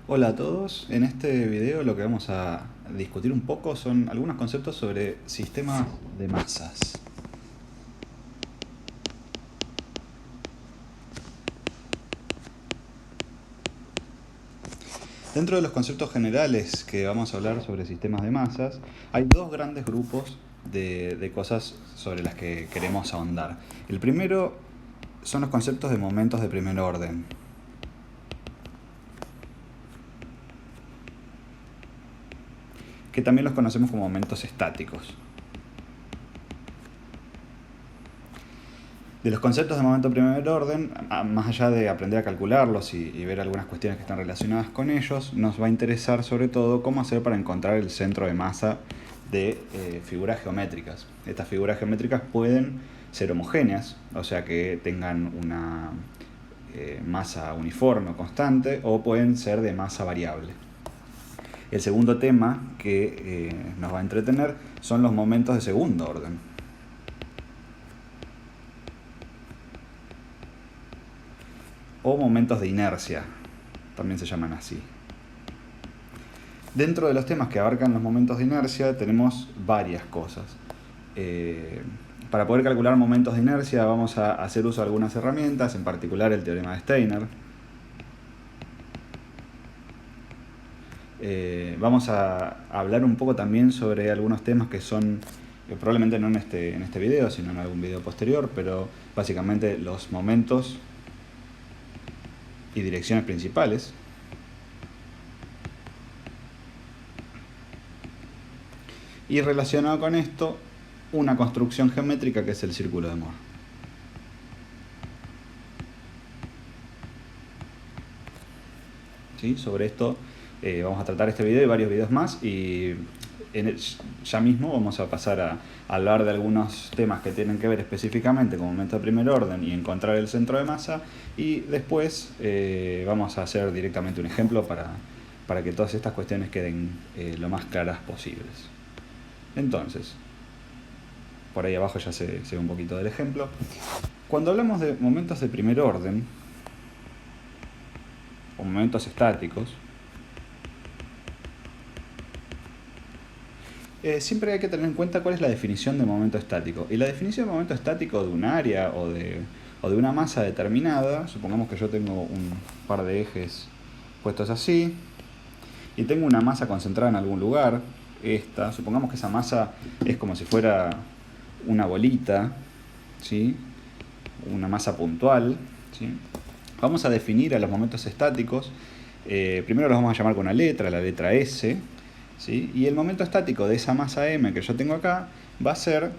Hola a todos, en este video lo que vamos a discutir un poco son algunos conceptos sobre sistemas de masas. Dentro de los conceptos generales que vamos a hablar sobre sistemas de masas, hay dos grandes grupos de cosas sobre las que queremos ahondar. El primero son los conceptos de momentos de primer orden. Que también los conocemos como momentos estáticos. De los conceptos de momento de primer orden, más allá de aprender a calcularlos y ver algunas cuestiones que están relacionadas con ellos, nos va a interesar sobre todo cómo hacer para encontrar el centro de masa de figuras geométricas. Estas figuras geométricas pueden ser homogéneas, o sea que tengan una masa uniforme o constante, o pueden ser de masa variable. El segundo tema que nos va a entretener son los momentos de segundo orden. O momentos de inercia, también se llaman así. Dentro de los temas que abarcan los momentos de inercia tenemos varias cosas. Para poder calcular momentos de inercia vamos a hacer uso de algunas herramientas, en particular el teorema de Steiner. Vamos a hablar un poco también sobre algunos temas que son, probablemente no en este video, sino en algún video posterior, pero básicamente los momentos y direcciones principales. Y relacionado con esto, una construcción geométrica que es el círculo de Moore. ¿Sí? Sobre esto vamos a tratar este video y varios videos más, y ya mismo vamos a pasar a hablar de algunos temas que tienen que ver específicamente con momento de primer orden y encontrar el centro de masa, y después vamos a hacer directamente un ejemplo para que todas estas cuestiones queden lo más claras posibles. Entonces, por ahí abajo ya se ve un poquito del ejemplo. Cuando hablamos de momentos de primer orden, o momentos estáticos, siempre hay que tener en cuenta cuál es la definición de momento estático. Y la definición de momento estático de un área o de una masa determinada, supongamos que yo tengo un par de ejes puestos así, y tengo una masa concentrada en algún lugar, supongamos que esa masa es como si fuera una bolita, ¿sí? Una masa puntual, ¿sí? Vamos a definir a los momentos estáticos, primero los vamos a llamar con una letra, la letra S, ¿sí? Y el momento estático de esa masa M que yo tengo acá va a ser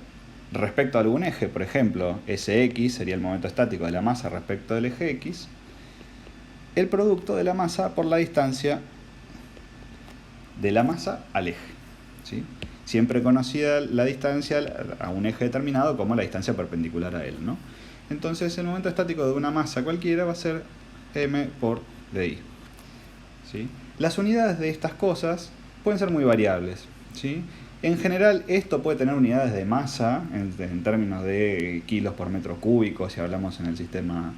respecto a algún eje. Por ejemplo, Sx sería el momento estático de la masa respecto del eje X, el producto de la masa por la distancia de la masa al eje, ¿sí? Siempre conocida la distancia a un eje determinado como la distancia perpendicular a él, ¿no? Entonces el momento estático de una masa cualquiera va a ser m por di, ¿sí? Las unidades de estas cosas pueden ser muy variables, ¿sí? En general esto puede tener unidades de masa en términos de kilos por metro cúbico si hablamos en el sistema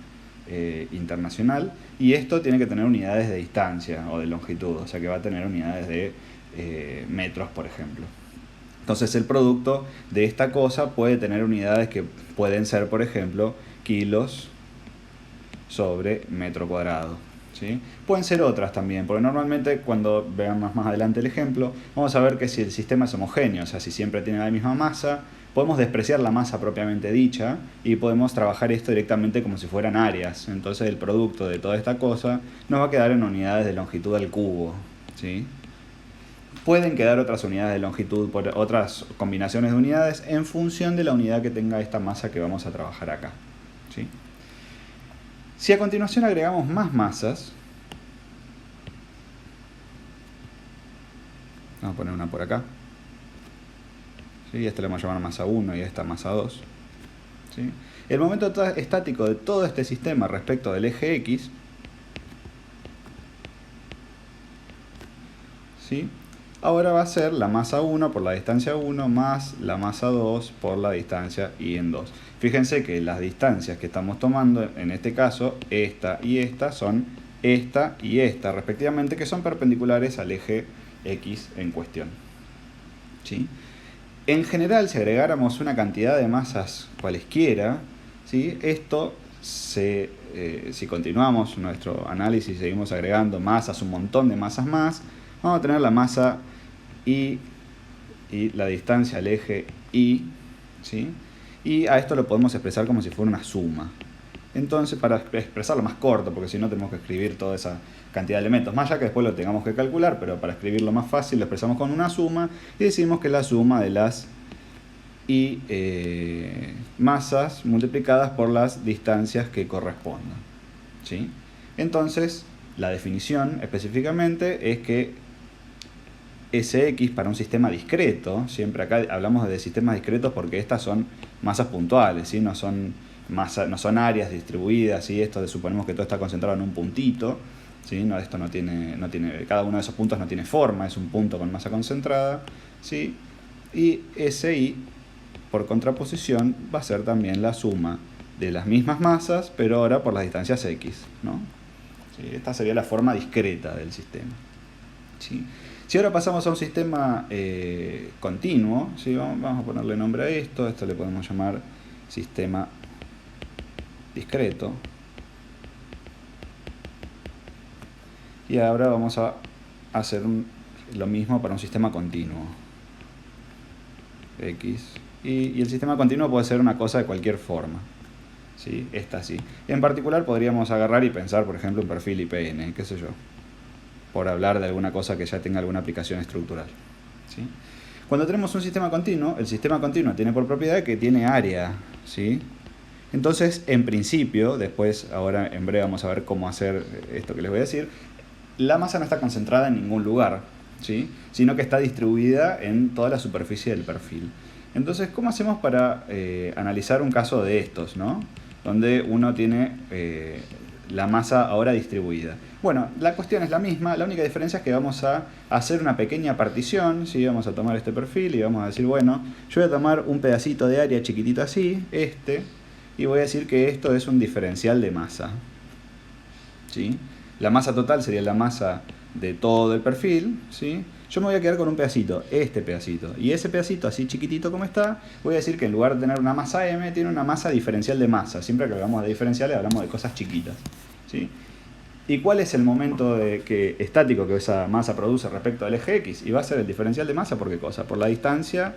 internacional, y esto tiene que tener unidades de distancia o de longitud, o sea que va a tener unidades de metros, por ejemplo. Entonces el producto de esta cosa puede tener unidades que pueden ser, por ejemplo, kilos sobre metro cuadrado, ¿sí? Pueden ser otras también, porque normalmente cuando veamos más adelante el ejemplo, vamos a ver que si el sistema es homogéneo, o sea, si siempre tiene la misma masa, podemos despreciar la masa propiamente dicha y podemos trabajar esto directamente como si fueran áreas. Entonces el producto de toda esta cosa nos va a quedar en unidades de longitud al cubo, ¿sí? Pueden quedar otras unidades de longitud por otras combinaciones de unidades en función de la unidad que tenga esta masa que vamos a trabajar acá, ¿sí? Si a continuación agregamos más masas, vamos a poner una por acá, ¿sí? Esta le vamos a llamar masa 1 y esta masa 2, ¿sí? El momento estático de todo este sistema respecto del eje X, ¿sí? Ahora va a ser la masa 1 por la distancia 1 más la masa 2 por la distancia y en 2. Fíjense que las distancias que estamos tomando, en este caso, esta y esta, son esta y esta respectivamente, que son perpendiculares al eje X en cuestión. ¿Sí? En general, si agregáramos una cantidad de masas cualesquiera, ¿sí? Esto si continuamos nuestro análisis y seguimos agregando masas, un montón de masas más, vamos a tener la masa y la distancia al eje Y, ¿sí? Y a esto lo podemos expresar como si fuera una suma. Entonces, para expresarlo más corto, porque si no tenemos que escribir toda esa cantidad de elementos, más allá que después lo tengamos que calcular, pero para escribirlo más fácil lo expresamos con una suma y decimos que es la suma de las y masas multiplicadas por las distancias que correspondan, ¿sí? Entonces, la definición específicamente es que Sx para un sistema discreto, siempre acá hablamos de sistemas discretos porque estas son masas puntuales, ¿sí? No son áreas distribuidas, ¿sí? Esto suponemos que todo está concentrado en un puntito, ¿sí? No, esto no tiene, cada uno de esos puntos no tiene forma, es un punto con masa concentrada, ¿sí? Y Si, por contraposición, va a ser también la suma de las mismas masas, pero ahora por las distancias x, ¿no? ¿Sí? Esta sería la forma discreta del sistema, ¿sí? Si ahora pasamos a un sistema continuo, ¿sí? Vamos a ponerle nombre a esto le podemos llamar sistema discreto. Y ahora vamos a hacer lo mismo para un sistema continuo. X. Y el sistema continuo puede ser una cosa de cualquier forma, ¿sí? Esta sí. En particular podríamos agarrar y pensar, por ejemplo, un perfil IPN, qué sé yo, por hablar de alguna cosa que ya tenga alguna aplicación estructural, ¿sí? Cuando tenemos un sistema continuo, el sistema continuo tiene por propiedad que tiene área, ¿sí? Entonces, en principio, después, ahora en breve vamos a ver cómo hacer esto que les voy a decir, la masa no está concentrada en ningún lugar, ¿sí? Sino que está distribuida en toda la superficie del perfil. Entonces, ¿cómo hacemos para analizar un caso de estos, ¿no? Donde uno tiene la masa ahora distribuida? Bueno, la cuestión es la misma, la única diferencia es que vamos a hacer una pequeña partición, ¿sí? Vamos a tomar este perfil y vamos a decir, bueno, yo voy a tomar un pedacito de área chiquitito así, y voy a decir que esto es un diferencial de masa, ¿sí? La masa total sería la masa de todo el perfil, ¿sí? Yo me voy a quedar con un pedacito, este pedacito. Y ese pedacito, así chiquitito como está, voy a decir que en lugar de tener una masa m, tiene una masa diferencial de masa. Siempre que hablamos de diferenciales hablamos de cosas chiquitas, ¿sí? ¿Y cuál es el momento estático que esa masa produce respecto al eje x? Y va a ser el diferencial de masa, ¿por qué cosa? Por la distancia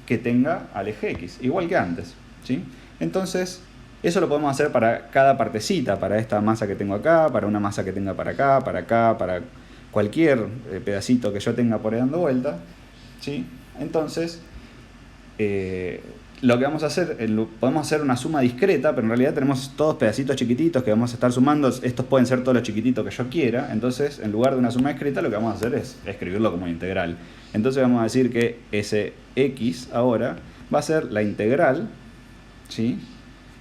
que tenga al eje x, igual que antes, ¿sí? Entonces, eso lo podemos hacer para cada partecita, para esta masa que tengo acá, para una masa que tenga para acá, para cualquier pedacito que yo tenga por ahí dando vuelta, ¿sí? Entonces, lo que vamos a hacer, podemos hacer una suma discreta, pero en realidad tenemos todos pedacitos chiquititos que vamos a estar sumando. Estos pueden ser todos los chiquititos que yo quiera. Entonces, en lugar de una suma discreta, lo que vamos a hacer es escribirlo como integral. Entonces vamos a decir que ese x ahora va a ser la integral, ¿sí?,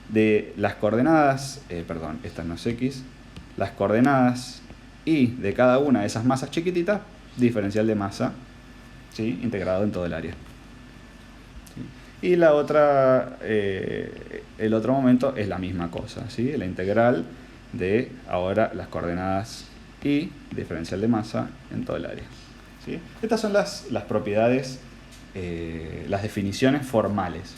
de las coordenadas, esta no es x, las coordenadas y de cada una de esas masas chiquititas, diferencial de masa, ¿sí?, integrado en todo el área. ¿Sí? Y la otra, el otro momento es la misma cosa, ¿sí?, la integral de ahora las coordenadas y diferencial de masa en todo el área, ¿sí? Estas son las propiedades, las definiciones formales,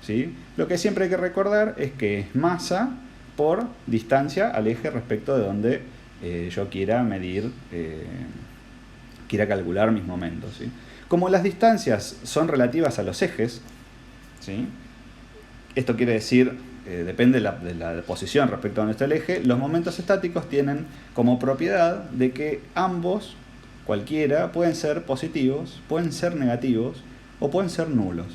¿sí? Lo que siempre hay que recordar es que es masa por distancia al eje respecto de donde yo quiera medir, quiera calcular mis momentos, ¿sí? Como las distancias son relativas a los ejes, ¿sí?, esto quiere decir, depende de la posición respecto a donde está el eje, los momentos estáticos tienen como propiedad de que ambos, cualquiera, pueden ser positivos, pueden ser negativos o pueden ser nulos,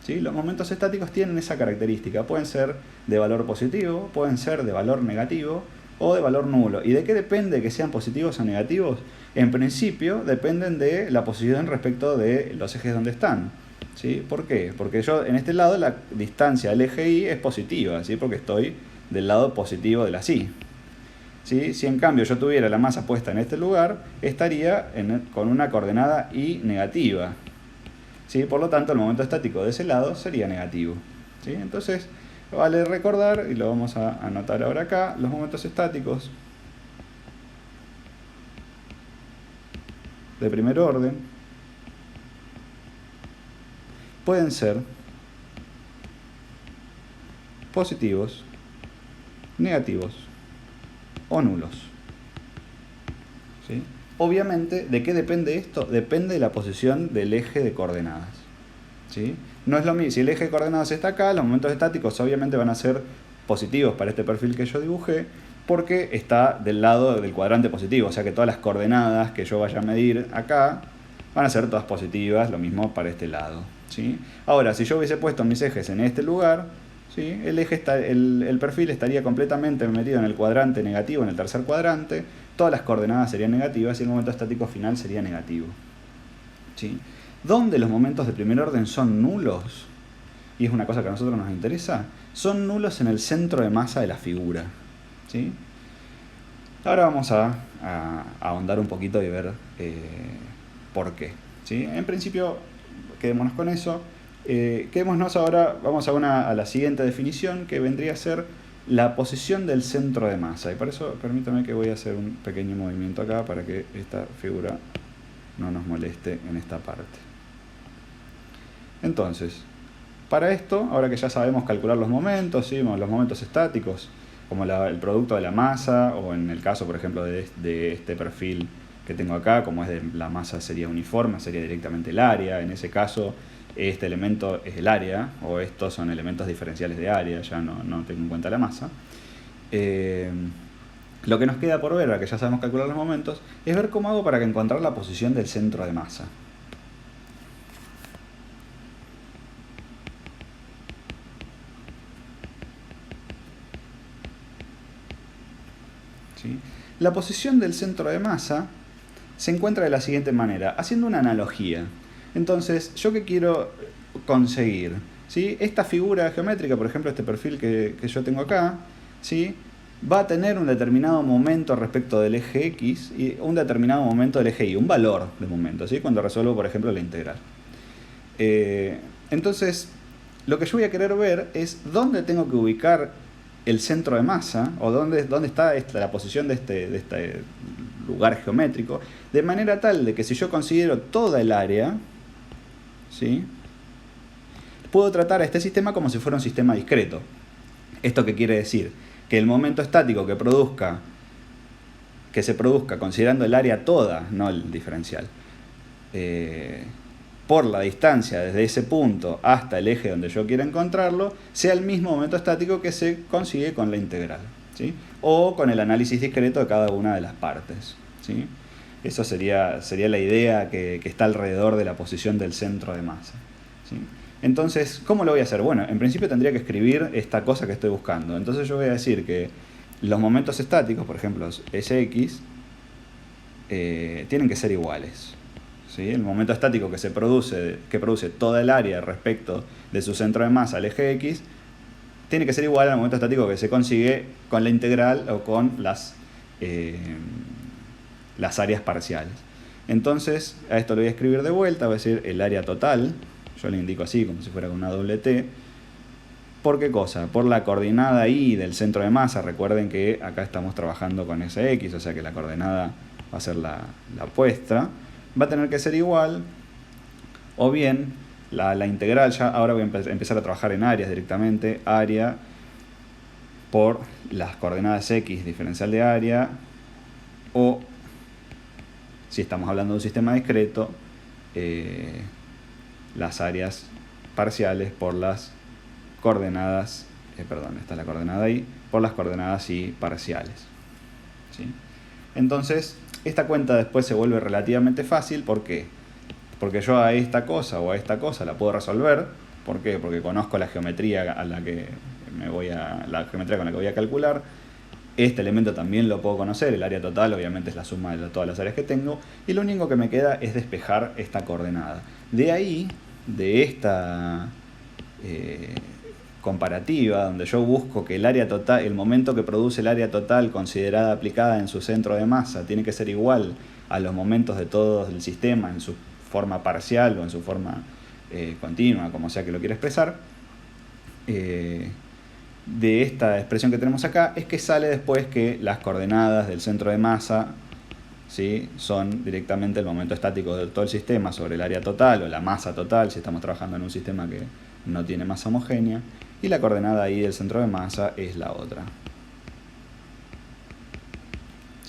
¿sí? Los momentos estáticos tienen esa característica, pueden ser de valor positivo, pueden ser de valor negativo o de valor nulo. ¿Y de qué depende que sean positivos o negativos? En principio dependen de la posición respecto de los ejes donde están, ¿sí? ¿Por qué? Porque yo en este lado la distancia del eje Y es positiva, ¿sí?, porque estoy del lado positivo de la Y. ¿Sí? Si en cambio yo tuviera la masa puesta en este lugar, estaría con una coordenada Y negativa, ¿sí? Por lo tanto, el momento estático de ese lado sería negativo, ¿sí? Entonces, vale recordar, y lo vamos a anotar ahora acá, los momentos estáticos de primer orden pueden ser positivos, negativos o nulos. ¿Sí? Obviamente, ¿de qué depende esto? Depende de la posición del eje de coordenadas. ¿Sí? No es lo mismo, si el eje de coordenadas está acá, los momentos estáticos obviamente van a ser positivos para este perfil que yo dibujé, porque está del lado del cuadrante positivo, o sea que todas las coordenadas que yo vaya a medir acá van a ser todas positivas, lo mismo para este lado. ¿Sí? Ahora, si yo hubiese puesto mis ejes en este lugar, ¿sí? el perfil estaría completamente metido en el cuadrante negativo, en el tercer cuadrante, todas las coordenadas serían negativas y el momento estático final sería negativo. ¿Sí? ¿Dónde los momentos de primer orden son nulos? Y es una cosa que a nosotros nos interesa. Son nulos en el centro de masa de la figura. ¿Sí? Ahora vamos a ahondar un poquito y ver por qué. ¿Sí? En principio, quedémonos con eso. Quedémonos ahora, vamos a la siguiente definición, que vendría a ser la posición del centro de masa. Y para eso, permítame que voy a hacer un pequeño movimiento acá para que esta figura no nos moleste en esta parte. Entonces, para esto, ahora que ya sabemos calcular los momentos, ¿sí? Los momentos estáticos, como el producto de la masa, o en el caso, por ejemplo, de este perfil que tengo acá, como es la masa sería uniforme, sería directamente el área. En ese caso, este elemento es el área, o estos son elementos diferenciales de área, ya no tengo en cuenta la masa. Lo que nos queda por ver, ahora que ya sabemos calcular los momentos, es ver cómo hago para encontrar la posición del centro de masa. ¿Sí? La posición del centro de masa se encuentra de la siguiente manera, haciendo una analogía. Entonces, ¿yo qué quiero conseguir? ¿Sí? Esta figura geométrica, por ejemplo, este perfil que yo tengo acá, ¿sí? Va a tener un determinado momento respecto del eje X y un determinado momento del eje Y, un valor de momento, ¿sí? Cuando resuelvo, por ejemplo, la integral. Entonces, lo que yo voy a querer ver es dónde tengo que ubicar el centro de masa, o dónde está la posición de este lugar geométrico, de manera tal de que si yo considero toda el área, ¿sí? Puedo tratar a este sistema como si fuera un sistema discreto. ¿Esto qué quiere decir? Que el momento estático que se produzca considerando el área toda, no el diferencial, por la distancia desde ese punto hasta el eje donde yo quiera encontrarlo, sea el mismo momento estático que se consigue con la integral, ¿sí? O con el análisis discreto de cada una de las partes, ¿sí? Eso sería la idea que está alrededor de la posición del centro de masa, ¿sí? Entonces, ¿cómo lo voy a hacer? Bueno, en principio tendría que escribir esta cosa que estoy buscando. Entonces yo voy a decir que los momentos estáticos, por ejemplo, Sx, tienen que ser iguales. ¿Sí? El momento estático que produce toda el área respecto de su centro de masa al eje X, tiene que ser igual al momento estático que se consigue con la integral o con las áreas parciales. Entonces, a esto lo voy a escribir de vuelta, voy a decir el área total. Yo le indico así, como si fuera con una doble T. ¿Por qué cosa? Por la coordenada Y del centro de masa. Recuerden que acá estamos trabajando con Sx, o sea que la coordenada va a ser la opuesta. Va a tener que ser igual, o bien la integral, ya ahora voy a empezar a trabajar en áreas directamente. Área por las coordenadas X diferencial de área, o si estamos hablando de un sistema discreto, las áreas parciales por las coordenadas, esta es la coordenada Y, por las coordenadas Y parciales, ¿sí? Entonces, esta cuenta después se vuelve relativamente fácil. ¿Por qué? Porque yo a esta cosa o a esta cosa la puedo resolver. ¿Por qué? Porque conozco la geometría la geometría con la que voy a calcular. Este elemento también lo puedo conocer, el área total obviamente es la suma de todas las áreas que tengo, y lo único que me queda es despejar esta coordenada. De ahí, de esta comparativa, donde yo busco que el área total, el momento que produce el área total considerada aplicada en su centro de masa, tiene que ser igual a los momentos de todo el sistema en su forma parcial o en su forma continua, como sea que lo quiera expresar. De esta expresión que tenemos acá es que sale después que las coordenadas del centro de masa ¿sí? Son directamente el momento estático de todo el sistema sobre el área total o la masa total, si estamos trabajando en un sistema que no tiene masa homogénea, y la coordenada ahí del centro de masa es la otra.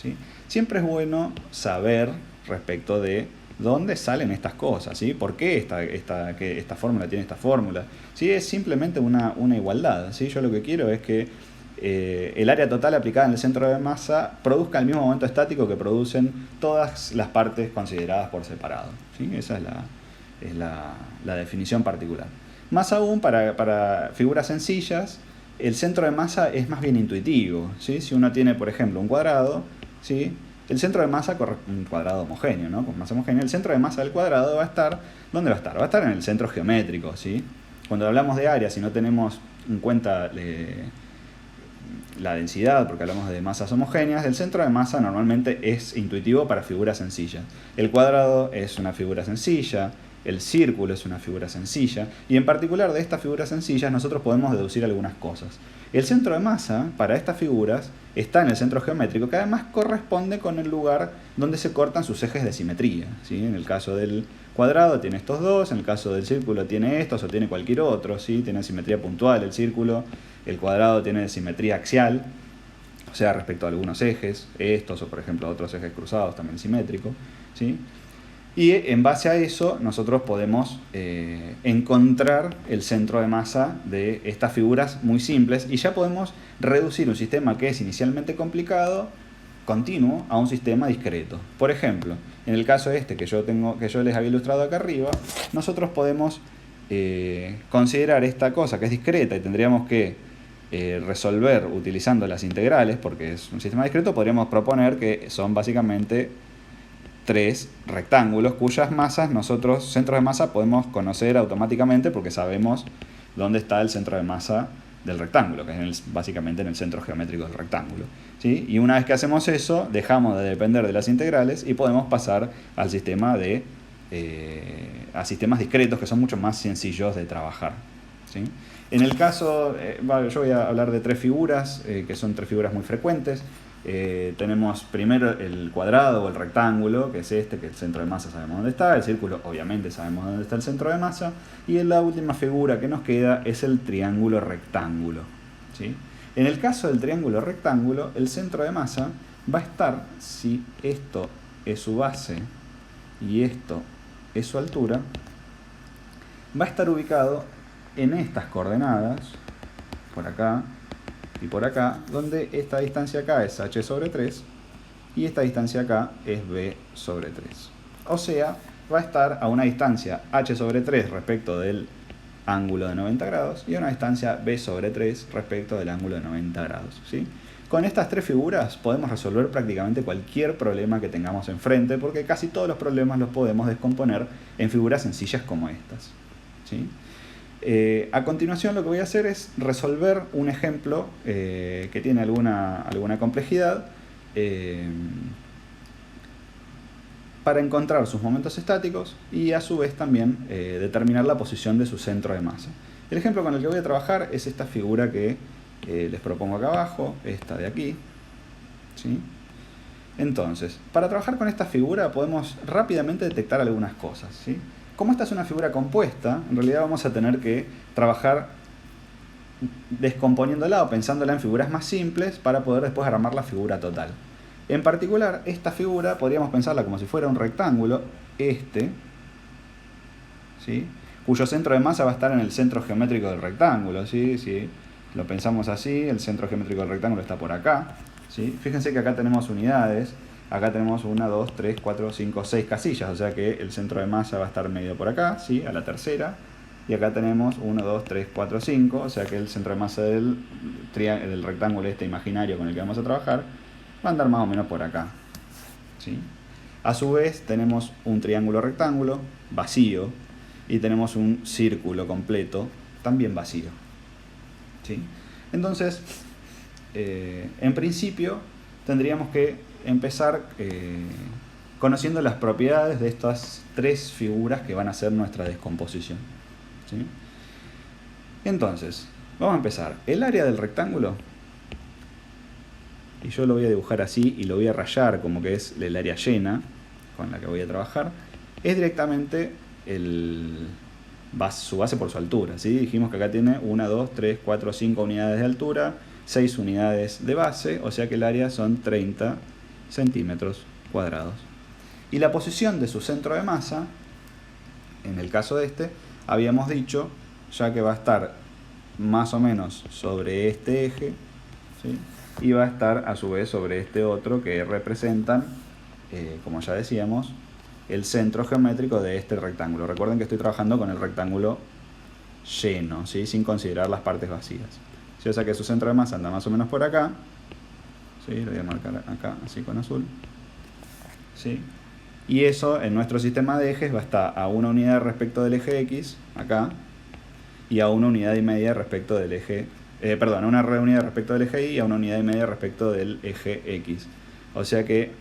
¿Sí? Siempre es bueno saber respecto de dónde salen estas cosas, ¿sí? ¿Por qué esta fórmula tiene esta fórmula? ¿Sí? Es simplemente una igualdad, ¿sí? Yo lo que quiero es que el área total aplicada en el centro de masa produzca el mismo momento estático que producen todas las partes consideradas por separado, ¿sí? Esa es la definición particular. Más aún, para figuras sencillas, el centro de masa es más bien intuitivo, ¿sí? Si uno tiene, por ejemplo, un cuadrado, ¿sí? El centro de masa, un cuadrado homogéneo, ¿no? Con masa homogénea, el centro de masa del cuadrado va a estar, ¿dónde va a estar? Va a estar en el centro geométrico, ¿sí? Cuando hablamos de área, si no tenemos en cuenta la densidad, porque hablamos de masas homogéneas, el centro de masa normalmente es intuitivo para figuras sencillas. El cuadrado es una figura sencilla, el círculo es una figura sencilla, y en particular de estas figuras sencillas nosotros podemos deducir algunas cosas. El centro de masa para estas figuras está en el centro geométrico, que además corresponde con el lugar donde se cortan sus ejes de simetría, ¿sí? En el caso del cuadrado tiene estos dos, en el caso del círculo tiene estos o tiene cualquier otro, ¿sí? Tiene simetría puntual el círculo, el cuadrado tiene simetría axial, o sea, respecto a algunos ejes, estos o por ejemplo otros ejes cruzados también simétrico, ¿sí? Y en base a eso nosotros podemos encontrar el centro de masa de estas figuras muy simples y ya podemos reducir un sistema que es inicialmente complicado, continuo, a un sistema discreto. Por ejemplo, en el caso este que yo les había ilustrado acá arriba, nosotros podemos considerar esta cosa que es discreta y tendríamos que resolver utilizando las integrales, porque es un sistema discreto. Podríamos proponer que son básicamente tres rectángulos cuyas masas nosotros, centros de masa, podemos conocer automáticamente porque sabemos dónde está el centro de masa del rectángulo, que es básicamente en el centro geométrico del rectángulo, ¿sí? Y una vez que hacemos eso, dejamos de depender de las integrales y podemos pasar al sistema a sistemas discretos que son mucho más sencillos de trabajar, ¿sí? En el caso, yo voy a hablar de tres figuras, que son tres figuras muy frecuentes. Tenemos primero el cuadrado o el rectángulo, que es este, que el centro de masa sabemos dónde está, el círculo obviamente sabemos dónde está el centro de masa, y en la última figura que nos queda es el triángulo rectángulo, ¿sí? En el caso del triángulo rectángulo, el centro de masa va a estar, si esto es su base y esto es su altura, va a estar ubicado en estas coordenadas, por acá y por acá, donde esta distancia acá es h sobre 3 y esta distancia acá es b sobre 3. O sea, va a estar a una distancia h sobre 3 respecto del ángulo de 90 grados y a una distancia b sobre 3 respecto del ángulo de 90 grados, ¿sí? Con estas tres figuras podemos resolver prácticamente cualquier problema que tengamos enfrente, porque casi todos los problemas los podemos descomponer en figuras sencillas como estas, ¿sí? A continuación lo que voy a hacer es resolver un ejemplo que tiene alguna complejidad para encontrar sus momentos estáticos y a su vez también determinar la posición de su centro de masa. El ejemplo con el que voy a trabajar es esta figura que les propongo acá abajo, esta de aquí, ¿sí? Entonces, para trabajar con esta figura podemos rápidamente detectar algunas cosas, ¿sí? Como esta es una figura compuesta, en realidad vamos a tener que trabajar descomponiéndola o pensándola en figuras más simples para poder después armar la figura total. En particular, esta figura podríamos pensarla como si fuera un rectángulo, ¿sí? Cuyo centro de masa va a estar en el centro geométrico del rectángulo, ¿sí? Si lo pensamos así, el centro geométrico del rectángulo está por acá, ¿sí? Fíjense que acá tenemos unidades. Acá tenemos 1, 2, 3, 4, 5, 6 casillas, o sea que el centro de masa va a estar medio por acá, ¿sí? A la tercera. Y acá tenemos 1, 2, 3, 4, 5, o sea que el centro de masa del rectángulo este imaginario con el que vamos a trabajar va a andar más o menos por acá, ¿sí? A su vez tenemos un triángulo rectángulo vacío y tenemos un círculo completo también vacío, ¿sí? Entonces, en principio tendríamos que empezar conociendo las propiedades de estas tres figuras que van a ser nuestra descomposición, ¿sí? Entonces, vamos a empezar. El área del rectángulo y yo lo voy a dibujar así y lo voy a rayar como que es el área llena con la que voy a trabajar, es directamente su base por su altura, ¿sí? Dijimos que acá tiene 1, 2, 3, 4, 5 unidades de altura, 6 unidades de base, o sea que el área son 30 centímetros cuadrados. Y la posición de su centro de masa, en el caso de este, habíamos dicho ya que va a estar más o menos sobre este eje, ¿sí? Y va a estar a su vez sobre este otro que representan, como ya decíamos, el centro geométrico de este rectángulo. Recuerden que estoy trabajando con el rectángulo lleno, ¿sí? Sin considerar las partes vacías. ¿Sí? O sea que su centro de masa anda más o menos por acá, ¿sí? Lo voy a marcar acá, así con azul, ¿sí? Y eso en nuestro sistema de ejes va a estar a una unidad respecto del eje X, acá, y a una unidad y media respecto del eje, a una unidad respecto del eje Y y a una unidad y media respecto del eje X. O sea que,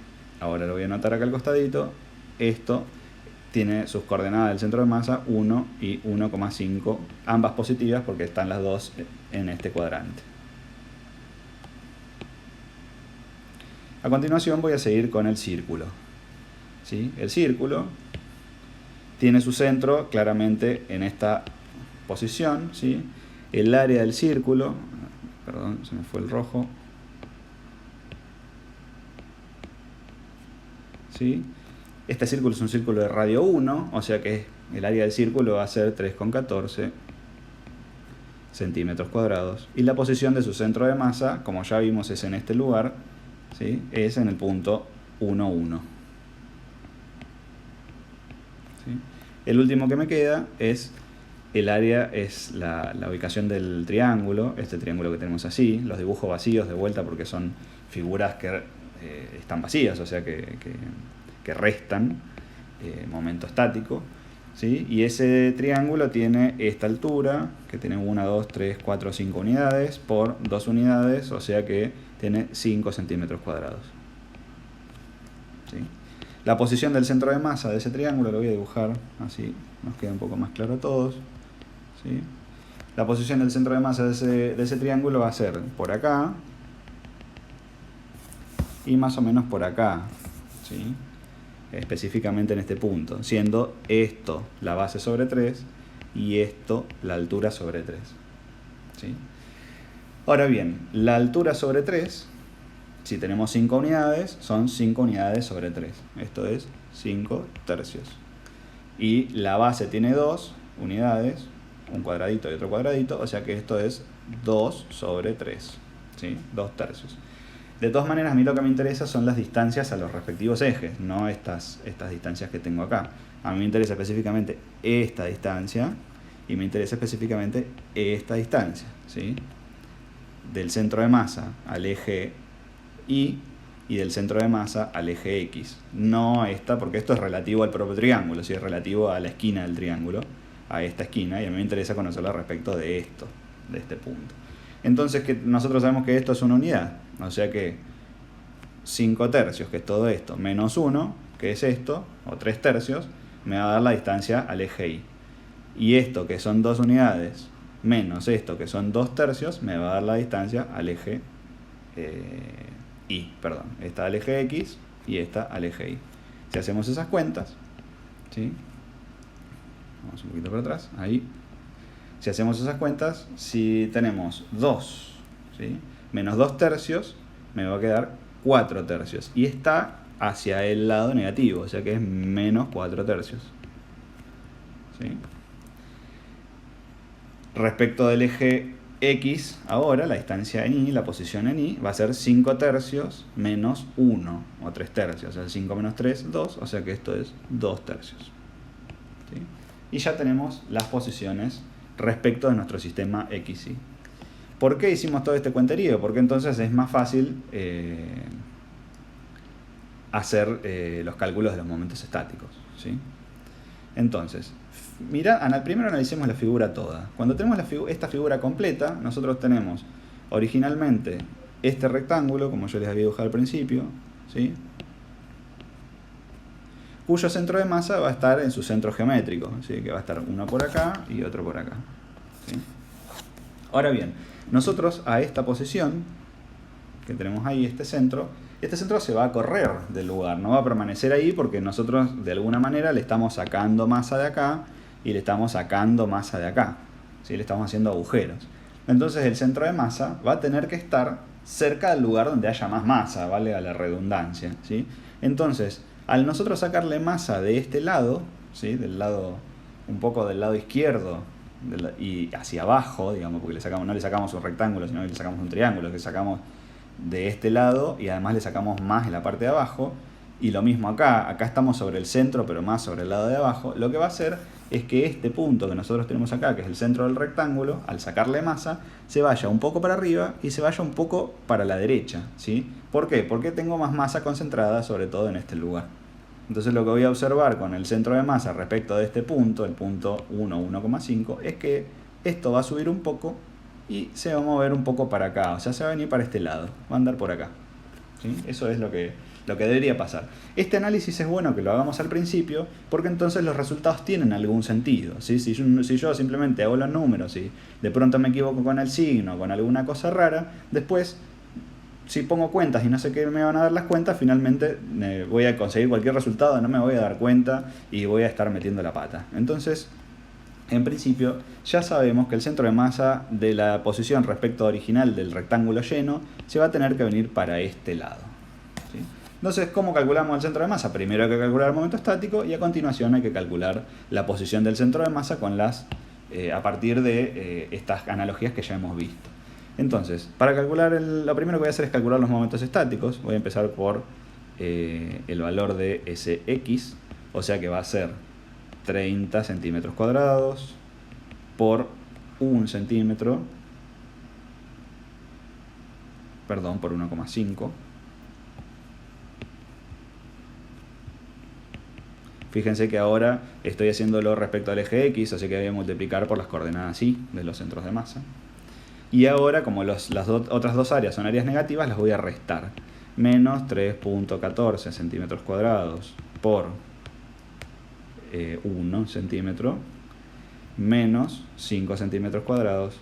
ahora lo voy a anotar acá al costadito, esto tiene sus coordenadas del centro de masa 1 y 1,5, ambas positivas porque están las dos en este cuadrante. A continuación voy a seguir con el círculo. ¿Sí? El círculo tiene su centro claramente en esta posición, ¿sí? El área del círculo, perdón, se me fue el rojo, ¿sí? Este círculo es un círculo de radio 1, o sea que el área del círculo va a ser 3,14 centímetros cuadrados. Y la posición de su centro de masa, como ya vimos, es en este lugar, ¿sí? Es en el punto 1, 1. ¿Sí? El último que me queda es el área, es la ubicación del triángulo, este triángulo que tenemos así. Los dibujo vacíos de vuelta porque son figuras que están vacías, o sea que restan momento estático, ¿sí? Y ese triángulo tiene esta altura, que tiene 1, 2, 3, 4, 5 unidades, por 2 unidades, o sea que tiene 5 centímetros cuadrados. ¿Sí? La posición del centro de masa de ese triángulo lo voy a dibujar así, nos queda un poco más claro a todos, ¿sí? La posición del centro de masa de ese triángulo va a ser por acá y más o menos por acá, ¿sí? Específicamente en este punto, siendo esto la base sobre 3 y esto la altura sobre 3. ¿Sí? Ahora bien, la altura sobre 3, si tenemos 5 unidades, son 5 unidades sobre 3. Esto es 5 tercios. Y la base tiene 2 unidades, un cuadradito y otro cuadradito, o sea que esto es 2 sobre 3. ¿Sí? 2 tercios. De todas maneras, a mí lo que me interesa son las distancias a los respectivos ejes, no estas distancias que tengo acá. A mí me interesa específicamente esta distancia y me interesa específicamente esta distancia, ¿sí? Del centro de masa al eje Y y del centro de masa al eje X. No esta, porque esto es relativo al propio triángulo, ¿sí? Es relativo a la esquina del triángulo, a esta esquina, y a mí me interesa conocerla respecto de esto, de este punto. Entonces que nosotros sabemos que esto es una unidad, o sea que 5 tercios, que es todo esto, menos 1, que es esto, o 3 tercios, me va a dar la distancia al eje Y. Y esto, que son 2 unidades, menos esto, que son 2 tercios, me va a dar la distancia al eje Y, perdón. Esta al eje X y esta al eje Y. Si hacemos esas cuentas, ¿sí? Vamos un poquito para atrás, ahí. Si hacemos esas cuentas, si tenemos 2, ¿sí? Menos 2 tercios, me va a quedar 4 tercios. Y está hacia el lado negativo, o sea que es menos 4 tercios. ¿Sí? Respecto del eje X, ahora la distancia en Y, la posición en Y, va a ser 5 tercios menos 1, o 3 tercios. O sea, 5 menos 3, 2, o sea que esto es 2 tercios. ¿Sí? Y ya tenemos las posiciones respecto de nuestro sistema XY. ¿Por qué hicimos todo este cuenterío? Porque entonces es más fácil hacer los cálculos de los momentos estáticos, ¿sí? Entonces, primero analicemos la figura toda. Cuando tenemos esta figura completa, nosotros tenemos originalmente este rectángulo, como yo les había dibujado al principio, ¿sí? Cuyo centro de masa va a estar en su centro geométrico, ¿sí? Que va a estar uno por acá y otro por acá, ¿sí? Ahora bien, nosotros a esta posición, que tenemos ahí, este centro se va a correr del lugar, no va a permanecer ahí porque nosotros de alguna manera le estamos sacando masa de acá y le estamos sacando masa de acá, ¿sí? Le estamos haciendo agujeros. Entonces el centro de masa va a tener que estar cerca del lugar donde haya más masa, vale a la redundancia, ¿sí? Entonces, al nosotros sacarle masa de este lado, ¿sí? Un poco del lado izquierdo y hacia abajo, digamos, porque no le sacamos un rectángulo, sino que le sacamos un triángulo, que sacamos de este lado y además le sacamos más en la parte de abajo. Y lo mismo acá estamos sobre el centro, pero más sobre el lado de abajo. Lo que va a hacer es que este punto que nosotros tenemos acá, que es el centro del rectángulo, al sacarle masa, se vaya un poco para arriba y se vaya un poco para la derecha, ¿sí? ¿Por qué? Porque tengo más masa concentrada, sobre todo en este lugar. Entonces lo que voy a observar con el centro de masa respecto de este punto, el punto 1, 1,5, es que esto va a subir un poco y se va a mover un poco para acá, o sea, se va a venir para este lado, va a andar por acá, ¿sí? Eso es lo que debería pasar. Este análisis es bueno que lo hagamos al principio porque entonces los resultados tienen algún sentido, ¿sí? Si yo simplemente hago los números y de pronto me equivoco con el signo, con alguna cosa rara, después si pongo cuentas y no sé qué me van a dar las cuentas, finalmente voy a conseguir cualquier resultado, no me voy a dar cuenta y voy a estar metiendo la pata. Entonces, en principio, ya sabemos que el centro de masa de la posición respecto original del rectángulo lleno se va a tener que venir para este lado, ¿sí? Entonces, ¿cómo calculamos el centro de masa? Primero hay que calcular el momento estático y a continuación hay que calcular la posición del centro de masa a partir de estas analogías que ya hemos visto. Entonces, para calcular, lo primero que voy a hacer es calcular los momentos estáticos. Voy a empezar por el valor de Sx, o sea que va a ser 30 centímetros cuadrados por 1 centímetro, perdón, por 1,5. Fíjense que ahora estoy haciéndolo respecto al eje X, así que voy a multiplicar por las coordenadas Y de los centros de masa. Y ahora, como las otras dos áreas son áreas negativas, las voy a restar. Menos 3,14 centímetros cuadrados por 1 centímetro, menos 5 centímetros cuadrados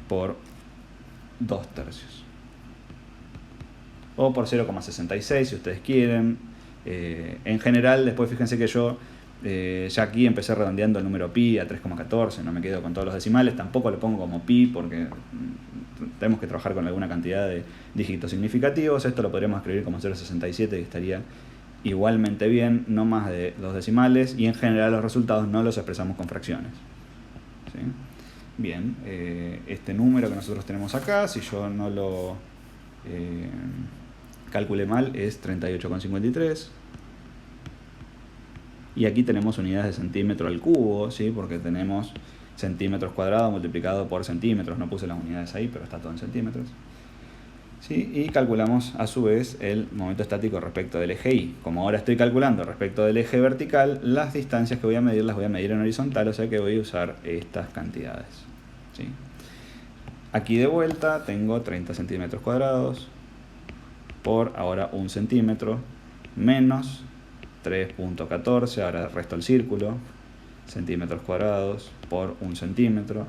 por 2 tercios. O por 0,66 si ustedes quieren. En general, después fíjense que yo ya aquí empecé redondeando el número pi a 3,14, no me quedo con todos los decimales, tampoco lo pongo como pi porque tenemos que trabajar con alguna cantidad de dígitos significativos. Esto lo podríamos escribir como 0,67 y estaría igualmente bien, no más de 2 decimales, y en general los resultados no los expresamos con fracciones, ¿sí? Bien, este número que nosotros tenemos acá, si yo no lo calculé mal, es 38,53. Y aquí tenemos unidades de centímetro al cubo, ¿sí? Porque tenemos centímetros cuadrados multiplicado por centímetros. No puse las unidades ahí, pero está todo en centímetros, ¿sí? Y calculamos a su vez el momento estático respecto del eje Y. Como ahora estoy calculando respecto del eje vertical, las distancias que voy a medir las voy a medir en horizontal, o sea que voy a usar estas cantidades, ¿sí? Aquí de vuelta tengo 30 centímetros cuadrados por ahora 1 centímetro menos 3,14, ahora resto el círculo, centímetros cuadrados por 1 centímetro,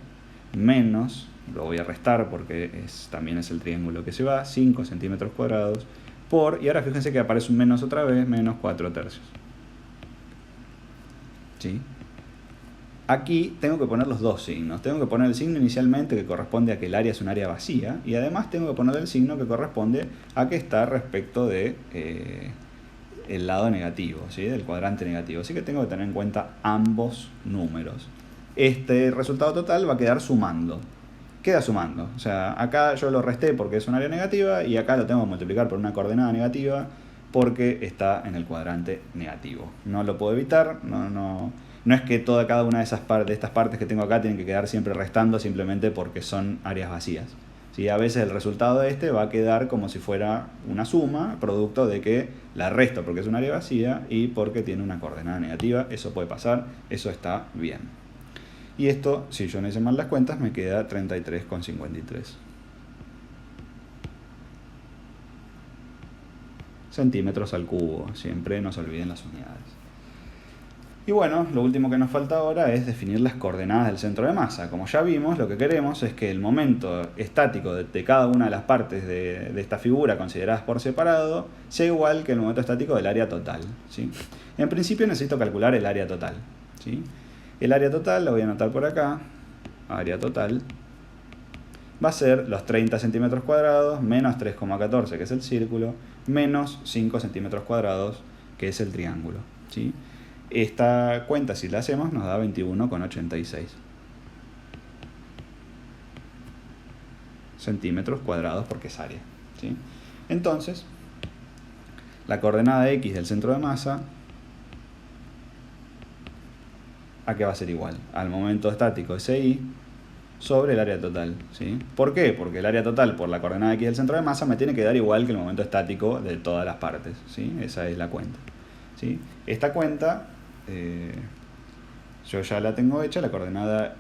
menos, lo voy a restar porque también es el triángulo que se va, 5 centímetros cuadrados por, y ahora fíjense que aparece un menos otra vez, menos 4 tercios. ¿Sí? Aquí tengo que poner los dos signos. Tengo que poner el signo inicialmente que corresponde a que el área es un área vacía, y además tengo que poner el signo que corresponde a que está respecto de el lado negativo, ¿sí? Del cuadrante negativo. Así que tengo que tener en cuenta ambos números. Este resultado total va a quedar sumando. Queda sumando. O sea, acá yo lo resté porque es un área negativa y acá lo tengo que multiplicar por una coordenada negativa porque está en el cuadrante negativo. No lo puedo evitar, no es que cada una de estas partes que tengo acá tienen que quedar siempre restando simplemente porque son áreas vacías, ¿sí? A veces el resultado de este va a quedar como si fuera una suma, producto de que la resto porque es un área vacía y porque tiene una coordenada negativa. Eso puede pasar, eso está bien. Y esto, si yo no hice mal las cuentas, me queda 33,53 centímetros al cubo. Siempre no se olviden las unidades. Y bueno, lo último que nos falta ahora es definir las coordenadas del centro de masa. Como ya vimos, lo que queremos es que el momento estático de cada una de las partes de esta figura consideradas por separado sea igual que el momento estático del área total, ¿sí? En principio necesito calcular el área total, ¿sí? El área total, lo voy a anotar por acá, área total, va a ser los 30 centímetros cuadrados menos 3,14, que es el círculo, menos 5 centímetros cuadrados, que es el triángulo, ¿sí? Esta cuenta, si la hacemos, nos da 21,86 centímetros cuadrados porque es área, ¿sí? Entonces, la coordenada X del centro de masa, ¿a qué va a ser igual? Al momento estático SI sobre el área total, ¿sí? ¿Por qué? Porque el área total por la coordenada X del centro de masa me tiene que dar igual que el momento estático de todas las partes, ¿sí? Esa es la cuenta, ¿sí? Esta cuenta yo ya la tengo hecha, la coordenada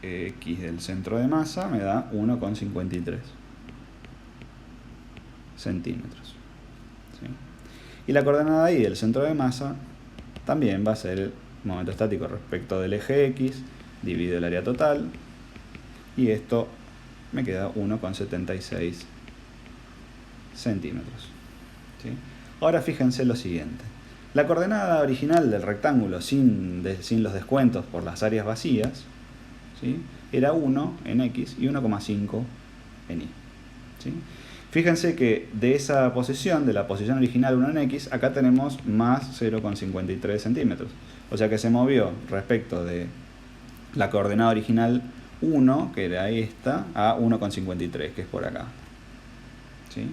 X del centro de masa me da 1,53 centímetros, ¿sí? Y la coordenada Y del centro de masa también va a ser el momento estático respecto del eje X dividido el área total, y esto me queda 1,76 centímetros, ¿sí? Ahora fíjense lo siguiente. La coordenada original del rectángulo sin los descuentos por las áreas vacías, ¿sí?, era 1 en X y 1,5 en Y, ¿sí? Fíjense que de esa posición, de la posición original 1 en X, acá tenemos más 0,53 centímetros. O sea que se movió respecto de la coordenada original 1, que era esta, a 1,53, que es por acá, ¿sí?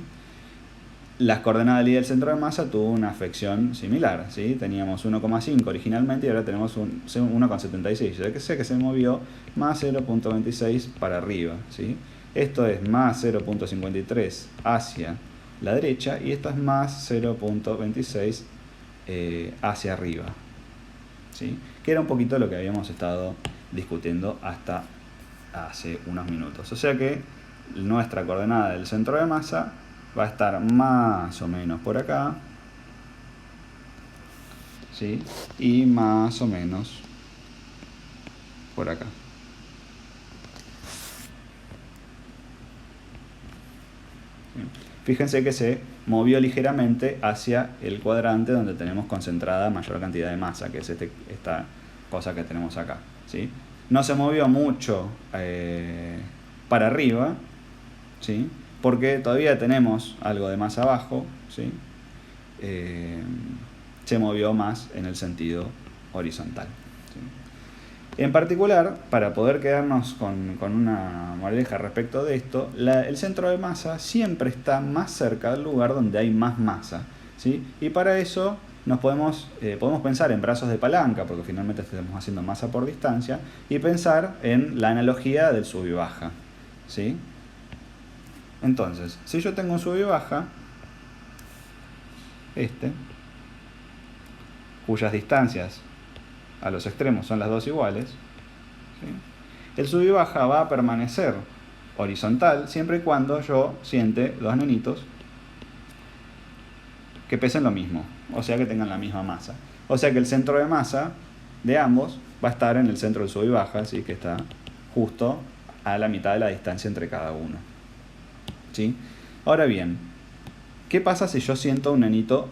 Las coordenadas del centro de masa tuvo una afección similar, ¿sí? Teníamos 1,5 originalmente y ahora tenemos 1,76. O sea que se movió más 0,26 para arriba, ¿sí? Esto es más 0,53 hacia la derecha y esto es más 0,26 hacia arriba, ¿sí? Que era un poquito lo que habíamos estado discutiendo hasta hace unos minutos. O sea que nuestra coordenada del centro de masa va a estar más o menos por acá, ¿sí? Y más o menos por acá. ¿Sí? Fíjense que se movió ligeramente hacia el cuadrante donde tenemos concentrada mayor cantidad de masa, que es esta cosa que tenemos acá, ¿sí? No se movió mucho para arriba, ¿sí?, porque todavía tenemos algo de masa abajo, ¿sí? Se movió más en el sentido horizontal, ¿sí? En particular, para poder quedarnos con una moraleja respecto de esto, el centro de masa siempre está más cerca del lugar donde hay más masa, ¿sí? Y para eso podemos pensar en brazos de palanca, porque finalmente estamos haciendo masa por distancia, y pensar en la analogía del sub y baja, ¿sí? Entonces, si yo tengo un sub y baja, cuyas distancias a los extremos son las dos iguales, ¿sí?, el sub y baja va a permanecer horizontal siempre y cuando yo siente dos nenitos que pesen lo mismo, o sea que tengan la misma masa. O sea que el centro de masa de ambos va a estar en el centro del sub y baja, ¿sí?, que está justo a la mitad de la distancia entre cada uno, ¿sí? Ahora bien, ¿qué pasa si yo siento un nenito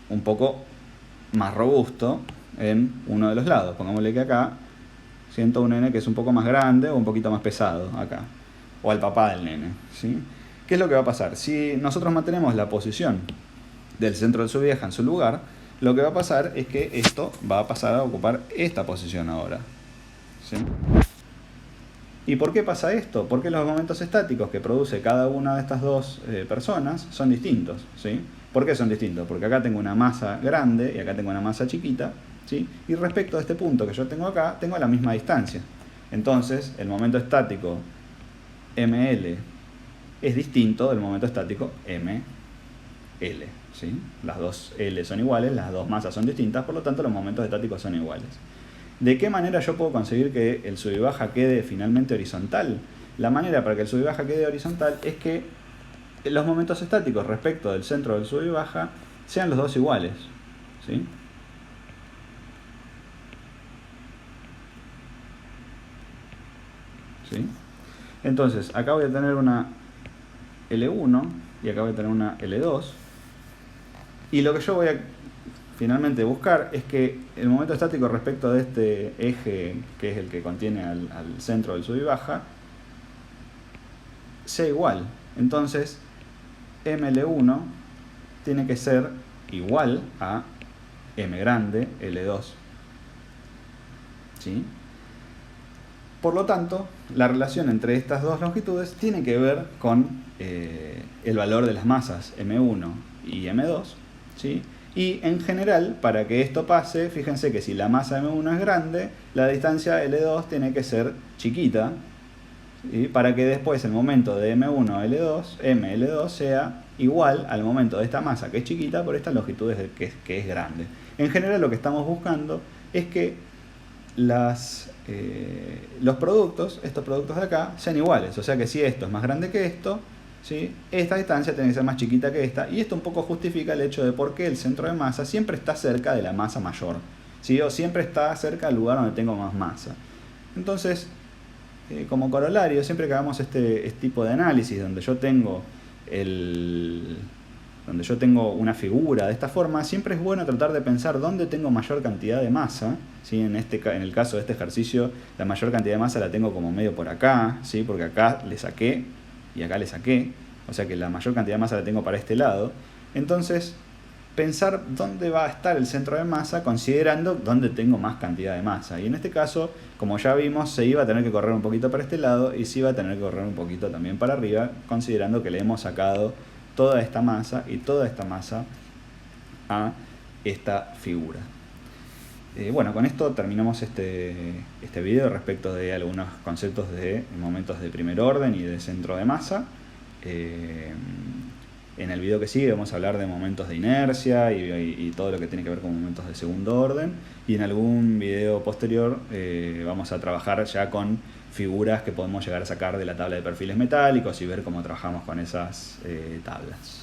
un poco más robusto en uno de los lados? Pongámosle que acá siento un nene que es un poco más grande o un poquito más pesado acá, o al papá del nene, ¿sí? ¿Qué es lo que va a pasar? Si nosotros mantenemos la posición del centro del sub y baja en su lugar, lo que va a pasar es que esto va a pasar a ocupar esta posición ahora, ¿sí? ¿Y por qué pasa esto? Porque los momentos estáticos que produce cada una de estas dos personas son distintos, ¿sí? ¿Por qué son distintos? Porque acá tengo una masa grande y acá tengo una masa chiquita, ¿sí? Y respecto a este punto que yo tengo acá, tengo la misma distancia. Entonces, el momento estático ML es distinto del momento estático ML, ¿sí? Las dos L son iguales, las dos masas son distintas, por lo tanto los momentos estáticos son iguales. ¿De qué manera yo puedo conseguir que el sub y baja quede finalmente horizontal? La manera para que el sub y baja quede horizontal es que los momentos estáticos respecto del centro del sub y baja sean los dos iguales, ¿sí? ¿sí? Entonces, acá voy a tener una L1 y acá voy a tener una L2. Y lo que yo voy a finalmente buscar es que el momento estático respecto de este eje, que es el que contiene al centro del sub y baja, sea igual. Entonces, ML1 tiene que ser igual a M grande L2. ¿Sí? Por lo tanto, la relación entre estas dos longitudes tiene que ver con el valor de las masas M1 y M2. ¿Sí? Y en general, para que esto pase, fíjense que si la masa M1 es grande, la distancia L2 tiene que ser chiquita, ¿sí? Para que después el momento de M1 L2, ML2 sea igual al momento de esta masa que es chiquita por estas longitudes que es grande. En general lo que estamos buscando es que los productos, estos productos de acá, sean iguales. O sea que si esto es más grande que esto, ¿sí? Esta distancia tiene que ser más chiquita que esta. Y esto un poco justifica el hecho de por qué el centro de masa siempre está cerca de la masa mayor, ¿sí? O siempre está cerca del lugar donde tengo más masa. Entonces, como corolario, siempre que hagamos este tipo de análisis donde yo tengo una figura de esta forma, siempre es bueno tratar de pensar dónde tengo mayor cantidad de masa, ¿sí? En el caso de este ejercicio, la mayor cantidad de masa la tengo como medio por acá, ¿sí? Porque acá le saqué y acá le saqué, o sea que la mayor cantidad de masa la tengo para este lado. Entonces, pensar dónde va a estar el centro de masa considerando dónde tengo más cantidad de masa. Y en este caso, como ya vimos, se iba a tener que correr un poquito para este lado y se iba a tener que correr un poquito también para arriba, considerando que le hemos sacado toda esta masa y toda esta masa a esta figura. Bueno, con esto terminamos este video respecto de algunos conceptos de momentos de primer orden y de centro de masa. En el video que sigue vamos a hablar de momentos de inercia y todo lo que tiene que ver con momentos de segundo orden. Y en algún video posterior vamos a trabajar ya con figuras que podemos llegar a sacar de la tabla de perfiles metálicos y ver cómo trabajamos con esas tablas.